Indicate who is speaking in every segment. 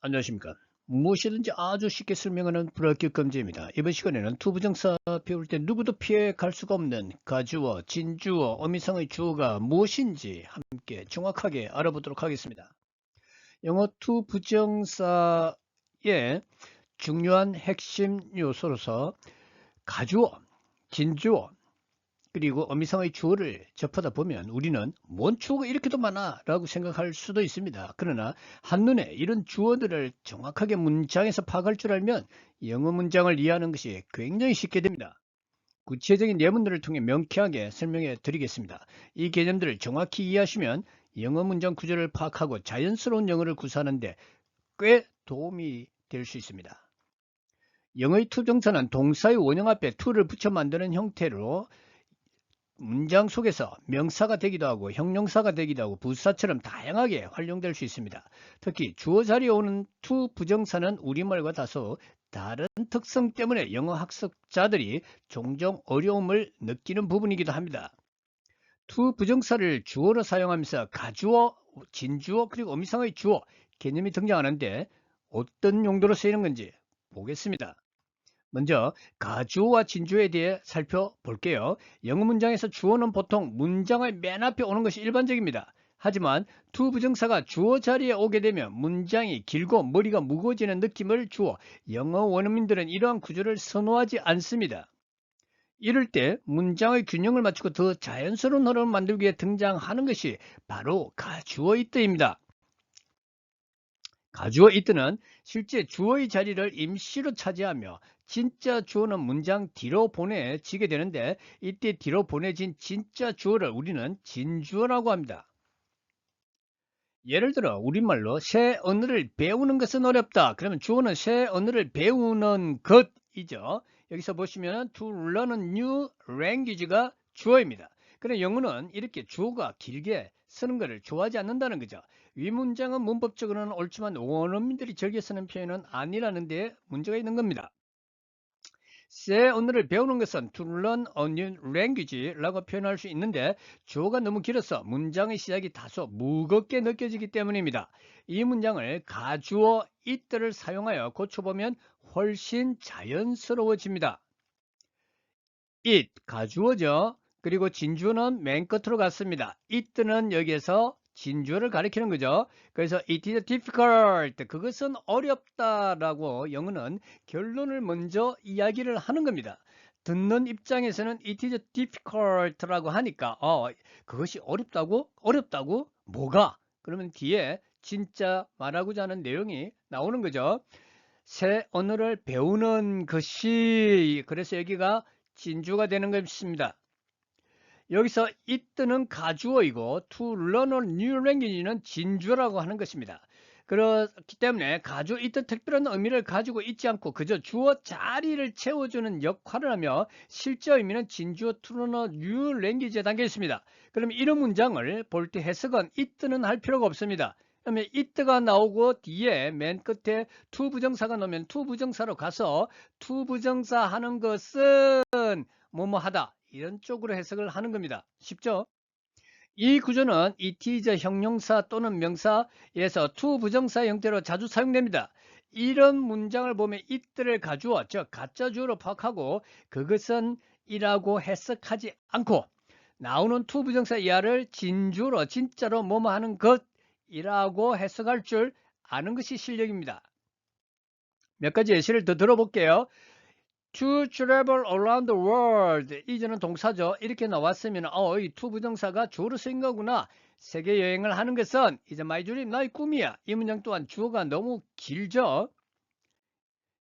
Speaker 1: 안녕하십니까. 무엇이든지 아주 쉽게 설명하는 불합격 검지입니다. 이번 시간에는 투부정사 배울 때 누구도 피해 갈 수가 없는 가주어, 진주어, 어미상의 주어가 무엇인지 함께 정확하게 알아보도록 하겠습니다. 영어 투부정사의 중요한 핵심 요소로서 가주어, 진주어, 그리고 어미상의 주어를 접하다 보면 우리는 뭔 주어가 이렇게도 많아 라고 생각할 수도 있습니다. 그러나 한눈에 이런 주어들을 정확하게 문장에서 파악할 줄 알면 영어 문장을 이해하는 것이 굉장히 쉽게 됩니다. 구체적인 예문들을 통해 명쾌하게 설명해 드리겠습니다. 이 개념들을 정확히 이해하시면 영어 문장 구조를 파악하고 자연스러운 영어를 구사하는 데 꽤 도움이 될 수 있습니다. 영어의 투정사는 동사의 원형 앞에 to를 붙여 만드는 형태로 문장 속에서 명사가 되기도 하고 형용사가 되기도 하고 부사처럼 다양하게 활용될 수 있습니다. 특히 주어 자리에 오는 to 부정사는 우리말과 다소 다른 특성 때문에 영어 학습자들이 종종 어려움을 느끼는 부분이기도 합니다. to 부정사를 주어로 사용하면서 가주어, 진주어, 그리고 어미상의 주어 개념이 등장하는데 어떤 용도로 쓰이는 건지 보겠습니다. 먼저 가주어와 진주어에 대해 살펴볼게요. 영어 문장에서 주어는 보통 문장의 맨 앞에 오는 것이 일반적입니다. 하지만 to 부정사가 주어 자리에 오게 되면 문장이 길고 머리가 무거워지는 느낌을 주어 영어 원어민들은 이러한 구조를 선호하지 않습니다. 이럴 때 문장의 균형을 맞추고 더 자연스러운 흐름을 만들기 위해 등장하는 것이 바로 가주어 이때입니다. 가주어 it는 실제 주어의 자리를 임시로 차지하며 진짜 주어는 문장 뒤로 보내지게 되는데 이때 뒤로 보내진 진짜 주어를 우리는 진주어라고 합니다. 예를 들어 우리말로 새 언어를 배우는 것은 어렵다. 그러면 주어는 새 언어를 배우는 것이죠. 여기서 보시면 to learn a new language가 주어입니다. 그런데 영어는 이렇게 주어가 길게 쓰는 것을 좋아하지 않는다는 거죠. 위 문장은 문법적으로는 옳지만 원어민들이 즐겨 쓰는 표현은 아니라는 데 문제가 있는 겁니다. 새 언어를 배우는 것은 to learn a new language라고 표현할 수 있는데 주어가 너무 길어서 문장의 시작이 다소 무겁게 느껴지기 때문입니다. 이 문장을 가주어 it를 사용하여 고쳐보면 훨씬 자연스러워집니다. it 가주어죠. 그리고 진주어는 맨 끝으로 갔습니다. it는 여기에서 진주어를 가리키는 거죠. 그래서 it is difficult. 그것은 어렵다라고 영어는 결론을 먼저 이야기를 하는 겁니다. 듣는 입장에서는 it is difficult라고 하니까 그것이 어렵다고? 어렵다고? 뭐가? 그러면 뒤에 진짜 말하고자 하는 내용이 나오는 거죠. 새 언어를 배우는 것이 그래서 여기가 진주가 되는 것입니다. 여기서 it는 가주어이고 to learn a new language는 진주라고 하는 것입니다. 그렇기 때문에 가주 it 특별한 의미를 가지고 있지 않고 그저 주어 자리를 채워주는 역할을 하며 실제 의미는 진주어 to learn a new language에 담겨 있습니다. 그러면 이런 문장을 볼 때 해석은 it는 할 필요가 없습니다. 그러면 it가 나오고 뒤에 맨 끝에 to 부정사가 나오면 to 부정사로 가서 to 부정사 하는 것은 뭐뭐 하다 이런 쪽으로 해석을 하는 겁니다. 쉽죠? 이 구조는 it is 형용사 또는 명사에서 to 부정사 형태로 자주 사용됩니다. 이런 문장을 보면 it를 가주어, 즉 가짜 주어로 파악하고 그것은 이라고 해석하지 않고 나오는 to 부정사 이하를 진주로 진짜로 뭐뭐 하는 것이라고 해석할 줄 아는 것이 실력입니다. 몇 가지 예시를 더 들어볼게요. To travel around the world. 이제는 동사죠. 이렇게 나왔으면 이 to 부정사가 주어로 쓰인 거구나. 세계 여행을 하는 것은 이제 my dream, 나의 꿈이야. 이 문장 또한 주어가 너무 길죠.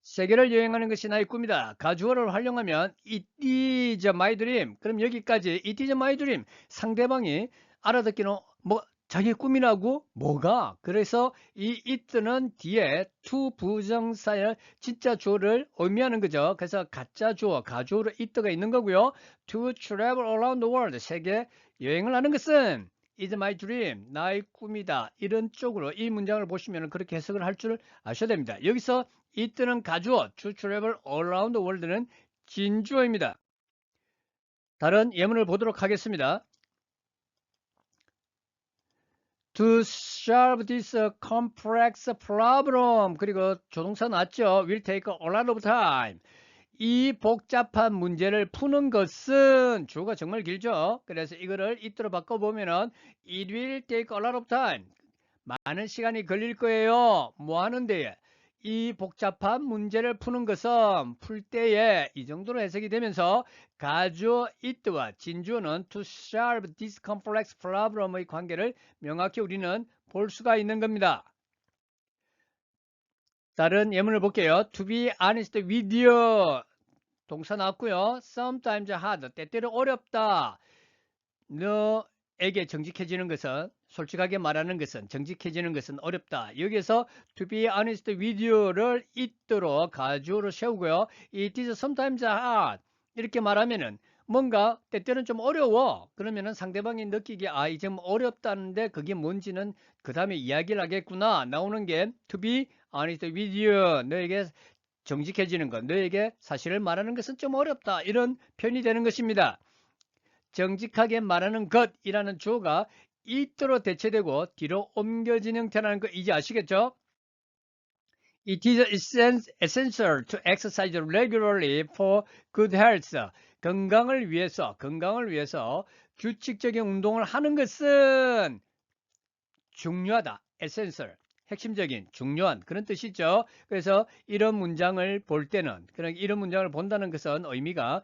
Speaker 1: 세계를 여행하는 것이 나의 꿈이다. 가주어를 활용하면 it is my dream. 그럼 여기까지 it is my dream. 상대방이 알아듣기는 자기의 꿈이라고? 뭐가? 그래서 이 it는 뒤에 to 부정사의 진짜 주어를 의미하는 거죠. 그래서 가짜 주어, 가주어로 it가 있는 거고요. To travel around the world. 세계 여행을 하는 것은 is my dream. 나의 꿈이다. 이런 쪽으로 이 문장을 보시면 그렇게 해석을 할 줄 아셔야 됩니다. 여기서 it는 가주어, to travel around the world는 진주어입니다. 다른 예문을 보도록 하겠습니다. To solve this complex problem. 그리고 조동사 나왔죠. Will take a lot of time. 이 복잡한 문제를 푸는 것은 주어가 정말 길죠. 그래서 이거를 it로 바꿔보면은 it will take a lot of time. 많은 시간이 걸릴 거예요. 뭐 하는데 이 복잡한 문제를 푸는 것은 풀 때에 이 정도로 해석이 되면서 가주어 it와 진주어는 to solve this complex problem의 관계를 명확히 우리는 볼 수가 있는 겁니다. 다른 예문을 볼게요. To be honest with you. 동사 나왔고요. Sometimes hard. 때때로 어렵다. 너에게 정직해지는 것은 솔직하게 말하는 것은 정직해지는 것은 어렵다. 여기서 to be honest with you를 it로 가주어로 세우고요. It is sometimes hard. 이렇게 말하면은 뭔가 때때로는 좀 어려워. 그러면은 상대방이 느끼기에 이 좀 어렵다는데 그게 뭔지는 그 다음에 이야기를 하겠구나. 나오는 게 to be honest with you. 너에게 정직해지는 것, 너에게 사실을 말하는 것은 좀 어렵다. 이런 표현이 되는 것입니다. 정직하게 말하는 것이라는 주어가 it로 대체되고 뒤로 옮겨진 형태라는 거 이제 아시겠죠? It is essential to exercise regularly for good health. 건강을 위해서 규칙적인 운동을 하는 것은 중요하다. essential. 핵심적인, 중요한 그런 뜻이죠. 그래서 이런 문장을 볼 때는, 이런 문장을 본다는 것은 의미가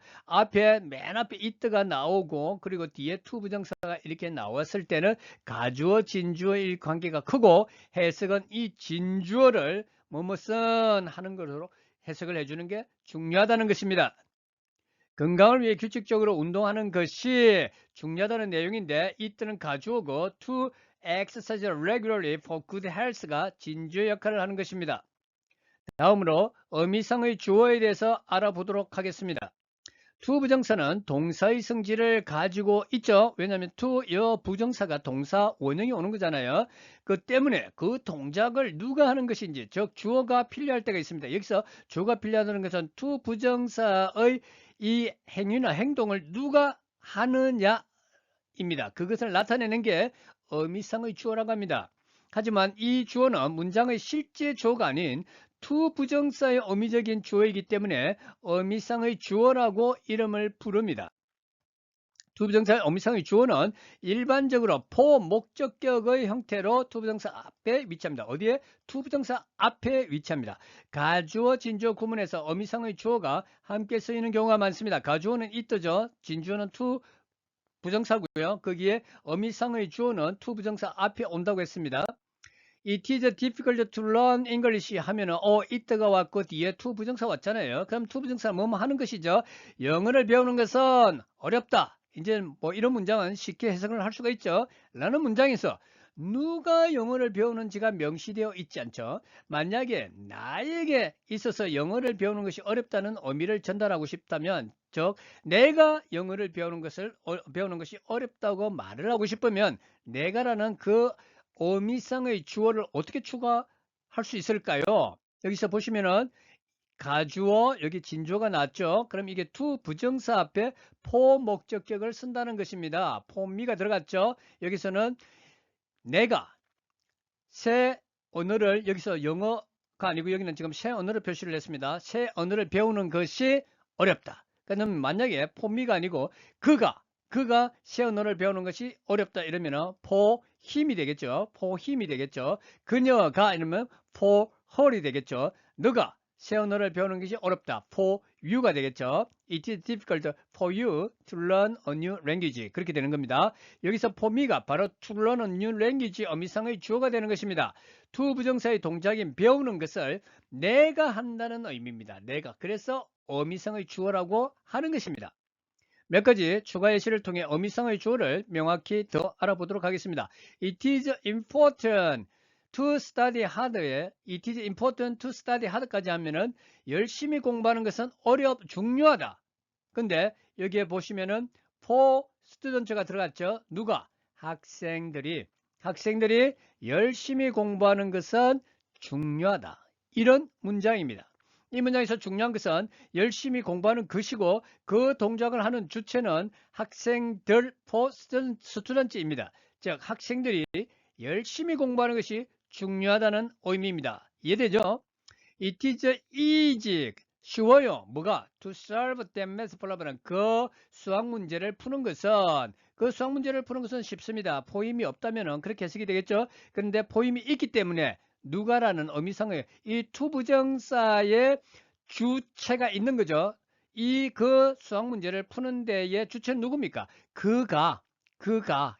Speaker 1: 맨 앞에 it가 나오고 그리고 뒤에 to 부정사가 이렇게 나왔을 때는 가주어, 진주어의 관계가 크고 해석은 이 진주어를 뭐뭐슨 하는 것으로 해석을 해주는 게 중요하다는 것입니다. 건강을 위해 규칙적으로 운동하는 것이 중요하다는 내용인데 it는 가주어고 to exercise regularly for good health가 진주어 역할을 하는 것입니다. 다음으로 의미상의 주어에 대해서 알아보도록 하겠습니다. to 부정사는 동사의 성질을 가지고 있죠. 왜냐하면 to 여 부정사가 동사 원형이 오는 거잖아요. 그 때문에 그 동작을 누가 하는 것인지, 즉 주어가 필요할 때가 있습니다. 여기서 주어가 필요하다는 것은 to 부정사의 이 행위나 행동을 누가 하느냐입니다. 그것을 나타내는 게 의미상의 주어라고 합니다. 하지만 이 주어는 문장의 실제 주어가 아닌 to 부정사의 의미적인 주어이기 때문에 의미상의 주어라고 이름을 부릅니다. to 부정사의 의미상의 주어는 일반적으로 for 목적격의 형태로 to 부정사 앞에 위치합니다. 어디에? to 부정사 앞에 위치합니다. 가주어, 진주어 구문에서 의미상의 주어가 함께 쓰이는 경우가 많습니다. 가주어는 it죠. 진주어는 to 부정사고요. 거기에 의미상의 주어는 to 부정사 앞에 온다고 했습니다. It is difficult to learn English 하면은 it가 왔고 뒤에 to 부정사 왔잖아요. 그럼 to 부정사 뭐뭐 하는 것이죠. 영어를 배우는 것은 어렵다. 이제 뭐 이런 문장은 쉽게 해석을 할 수가 있죠. 라는 문장에서 누가 영어를 배우는지가 명시되어 있지 않죠. 만약에 나에게 있어서 영어를 배우는 것이 어렵다는 의미를 전달하고 싶다면, 즉 내가 영어를 배우는 것이 어렵다고 말을 하고 싶으면 내가라는 그 의미상의 주어를 어떻게 추가할 수 있을까요? 여기서 보시면은 가주어, 여기 진주어가 나왔죠. 그럼 이게 to 부정사 앞에 for 목적격을 쓴다는 것입니다. for me가 들어갔죠. 여기서는 내가 새 언어를, 여기서 영어가 아니고 여기는 지금 새 언어를 표시를 했습니다. 새 언어를 배우는 것이 어렵다. 그러면 만약에 for me가 아니고 그가 새 언어를 배우는 것이 어렵다 이러면은 for him이 되겠죠. for him이 되겠죠. 그녀가 이러면 for her이 되겠죠. 너가 새 언어를 배우는 것이 어렵다. for you가 되겠죠. It is difficult for you to learn a new language. 그렇게 되는 겁니다. 여기서 for me가 바로 to learn a new language 의미상의 주어가 되는 것입니다. to 부정사의 동작인 배우는 것을 내가 한다는 의미입니다. 내가. 그래서 의미상의 주어라고 하는 것입니다. 몇 가지 추가 예시를 통해 의미상의 주어를 명확히 더 알아보도록 하겠습니다. It is important to study hard에 It is important to study hard까지 하면은 열심히 공부하는 것은 중요하다. 근데 여기에 보시면은 for students가 들어갔죠. 누가? 학생들이 열심히 공부하는 것은 중요하다. 이런 문장입니다. 이 문장에서 중요한 것은 열심히 공부하는 것이고 그 동작을 하는 주체는 학생들 for students입니다. 즉 학생들이 열심히 공부하는 것이 중요하다는 의미입니다. 이해되죠? It is easy. 쉬워요. 뭐가? To solve that math problem. 그 수학 문제를 푸는 것은 쉽습니다. 포임이 없다면 그렇게 해석이 되겠죠. 그런데 포임이 있기 때문에 누가라는 의미상의 이 투부정사의 주체가 있는 거죠. 그 수학 문제를 푸는 데의 주체는 누굽니까? 그가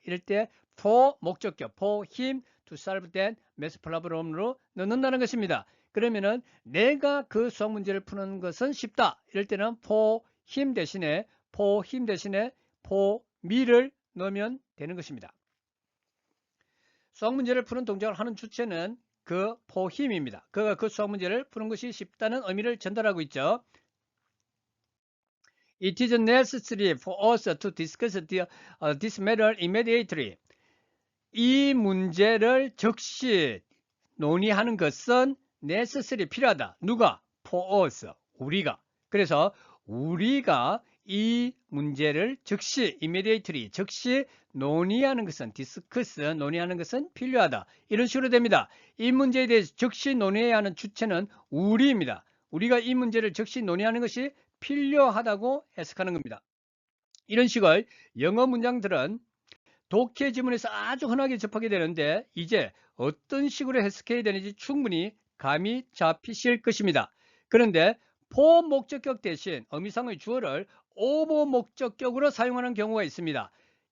Speaker 1: 이럴 때 for 목적격, for him to solve that math problem으로 넣는다는 것입니다. 그러면은 내가 그 수학 문제를 푸는 것은 쉽다. 이럴 때는 for him 대신에 for me를 넣으면 되는 것입니다. 수학 문제를 푸는 동작을 하는 주체는 그 for him입니다. 그가 그 수학 문제를 푸는 것이 쉽다는 의미를 전달하고 있죠. It is necessary for us to discuss this matter immediately. 이 문제를 즉시 논의하는 것은 necessary 필요하다. 누가? For us. 우리가. 그래서 우리가 이 문제를 즉시 immediately 즉시 논의하는 것은 discuss 논의하는 것은 필요하다. 이런 식으로 됩니다. 이 문제에 대해서 즉시 논의해야 하는 주체는 우리입니다. 우리가 이 문제를 즉시 논의하는 것이 필요하다고 해석하는 겁니다. 이런 식의 영어 문장들은 독해 지문에서 아주 흔하게 접하게 되는데 이제 어떤 식으로 해석해야 되는지 충분히 감이 잡히실 것입니다. 그런데 for 목적격 대신 의미상의 주어를 over 목적격으로 사용하는 경우가 있습니다.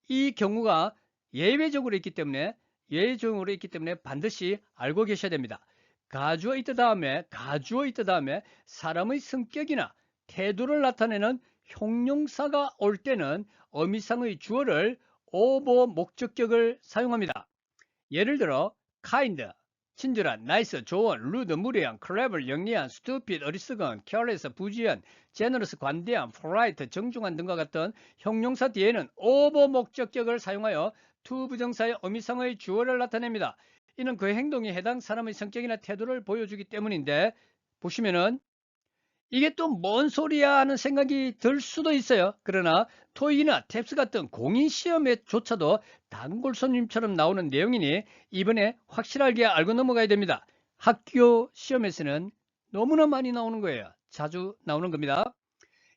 Speaker 1: 이 경우가 예외적으로 있기 때문에 반드시 알고 계셔야 됩니다. 가주어 있다 다음에 사람의 성격이나 태도를 나타내는 형용사가 올 때는 의미상의 주어를 over 목적격을 사용합니다. 예를 들어 kind, 친절한, nice, 좋은, rude, 무례한, clever, 영리한, stupid, 어리석은, careless, 부지한, generous, 관대한, polite, 정중한 등과 같은 형용사 뒤에는 over 목적격을 사용하여 to 부정사의 의미상의 주어를 나타냅니다. 이는 그 행동에 해당 사람의 성격이나 태도를 보여주기 때문인데 보시면은 이게 또 뭔 소리야 하는 생각이 들 수도 있어요. 그러나 토익이나 탭스 같은 공인시험에조차도 단골 손님처럼 나오는 내용이니 이번에 확실하게 알고 넘어가야 됩니다. 학교 시험에서는 너무나 많이 나오는 거예요. 자주 나오는 겁니다.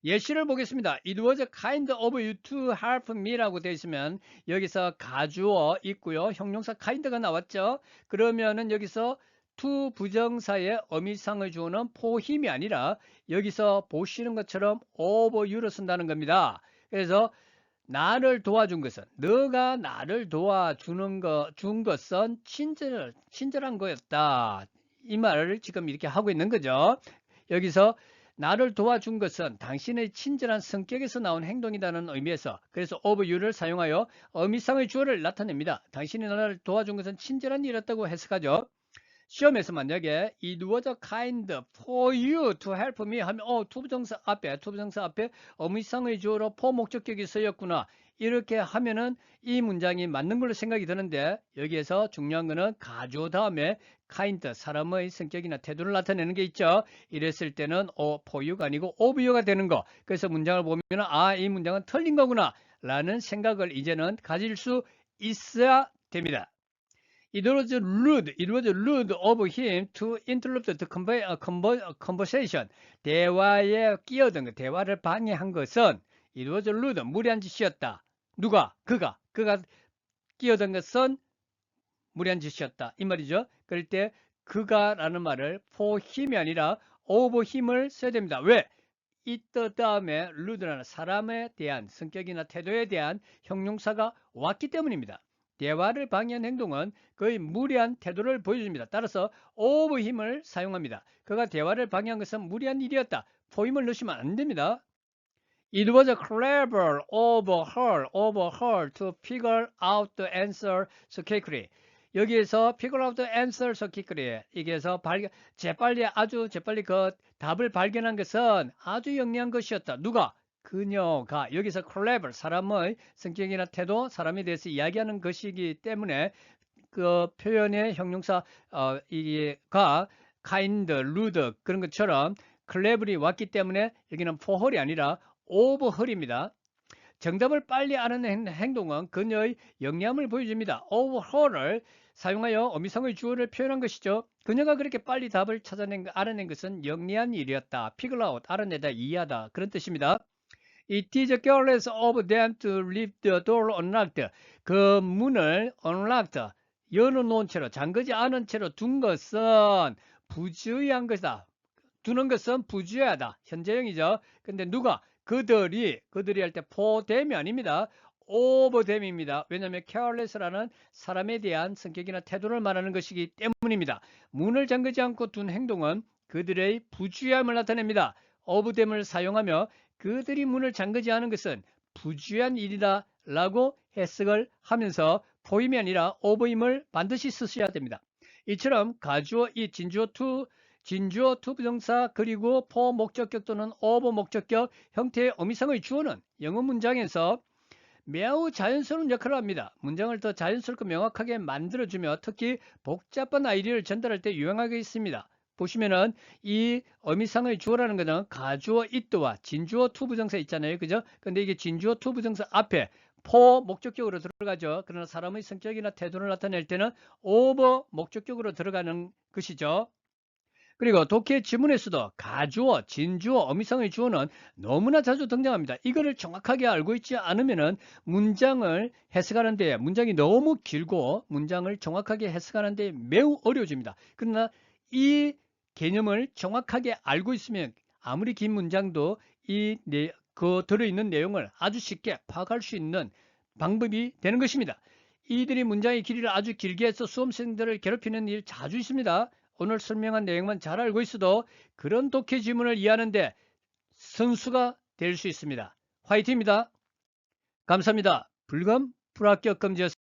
Speaker 1: 예시를 보겠습니다. It was kind of you to help me 라고 되어 있으면 여기서 가주어 있고요. 형용사 kind가 나왔죠. 그러면은 여기서 to 부정사의 의미상의 주어는 for him이 아니라 여기서 보시는 것처럼 over you를 쓴다는 겁니다. 그래서 나를 도와준 것은 너가 나를 도와주는 준 것은 친절한 거였다. 이 말을 지금 이렇게 하고 있는 거죠. 여기서 나를 도와준 것은 당신의 친절한 성격에서 나온 행동이라는 의미에서 그래서 of you를 사용하여 의미상의 주어를 나타냅니다. 당신이 나를 도와준 것은 친절한 일이었다고 해석하죠. 시험에서 만약에 it was kind for you to help me 하면 투부정사 앞에 의미상의 주어로 for 목적격이 쓰였구나. 이렇게 하면은 이 문장이 맞는 걸로 생각이 드는데 여기에서 중요한 거는 가주어 다음에 kind 사람의 성격이나 태도를 나타내는 게 있죠. 이랬을 때는 for you가 아니고 of you가 되는 거. 그래서 문장을 보면 이 문장은 틀린 거구나 라는 생각을 이제는 가질 수 있어야 됩니다. It was rude of him to interrupt the conversation. 대화에 끼어든 것, 대화를 방해한 것은 it was rude, 무례한 짓이었다. 누가? 그가 끼어든 것은 무례한 짓이었다. 이 말이죠. 그럴 때 그가라는 말을 for him이 아니라 over him을 써야 됩니다. 왜? it 다음에 rude라는 사람에 대한 성격이나 태도에 대한 형용사가 왔기 때문입니다. 대화를 방해한 행동은 거의 무례한 태도를 보여줍니다. 따라서 over him을 사용합니다. 그가 대화를 방해한 것은 무례한 일이었다. for him을 넣으시면 안 됩니다. It was clever of her to figure out the answer so quickly. 여기에서 figure out the answer so quickly. 여기에서 아주 재빨리 그 답을 발견한 것은 아주 영리한 것이었다. 누가? 그녀가. 여기서 clever, 사람의 성격이나 태도, 사람에 대해서 이야기하는 것이기 때문에 그 표현의 형용사 이가 kind, rude 그런 것처럼 clever이 왔기 때문에 여기는 for her이 아니라 over her입니다. 정답을 빨리 아는 행동은 그녀의 영리함을 보여줍니다. of her를 사용하여 어미성의 주어를 표현한 것이죠. 그녀가 그렇게 빨리 답을 알아낸 것은 영리한 일이었다. figure out, 알아내다, 이해하다 그런 뜻입니다. It is careless of them to leave the door unlocked. 그 문을 unlocked, 열어놓은 채로, 잠그지 않은 채로 둔 것은 부주의한 것이다. 두는 것은 부주의하다. 현재형이죠. 근데 누가? 그들이 할 때 for them이 아닙니다. of them입니다. 왜냐하면 careless라는 사람에 대한 성격이나 태도를 말하는 것이기 때문입니다. 문을 잠그지 않고 둔 행동은 그들의 부주의함을 나타냅니다. of them을 사용하며 그들이 문을 잠그지 않은 것은 부주의한 일이다 라고 해석을 하면서 for임이 아니라 of임을 반드시 쓰셔야 됩니다. 이처럼 가주어 이 진주어 to 부정사 그리고 for 목적격 또는 of 목적격 형태의 어미성의 주어는 영어 문장에서 매우 자연스러운 역할을 합니다. 문장을 더 자연스럽고 명확하게 만들어주며 특히 복잡한 아이디어를 전달할 때 유용하게 있습니다. 보시면은 이 어미상의 주어라는 것은 가주어 it와 진주어 to 부정사 있잖아요. 그죠? 근데 이게 진주어 to 부정사 앞에 for 목적격으로 들어가죠. 그러나 사람의 성격이나 태도를 나타낼 때는 of 목적격으로 들어가는 것이죠. 그리고 독해 지문에서도 가주어, 진주어, 어미성의 주어는 너무나 자주 등장합니다. 이거를 정확하게 알고 있지 않으면 문장을 해석하는데 문장이 너무 길고 문장을 정확하게 해석하는데 매우 어려워집니다. 그러나 이 개념을 정확하게 알고 있으면 아무리 긴 문장도 그 들어있는 내용을 아주 쉽게 파악할 수 있는 방법이 되는 것입니다. 이들이 문장의 길이를 아주 길게 해서 수험생들을 괴롭히는 일 자주 있습니다. 오늘 설명한 내용만 잘 알고 있어도 그런 독해 지문을 이해하는데 선수가 될 수 있습니다. 화이팅입니다. 감사합니다. 불금 불합격 금지였습니다.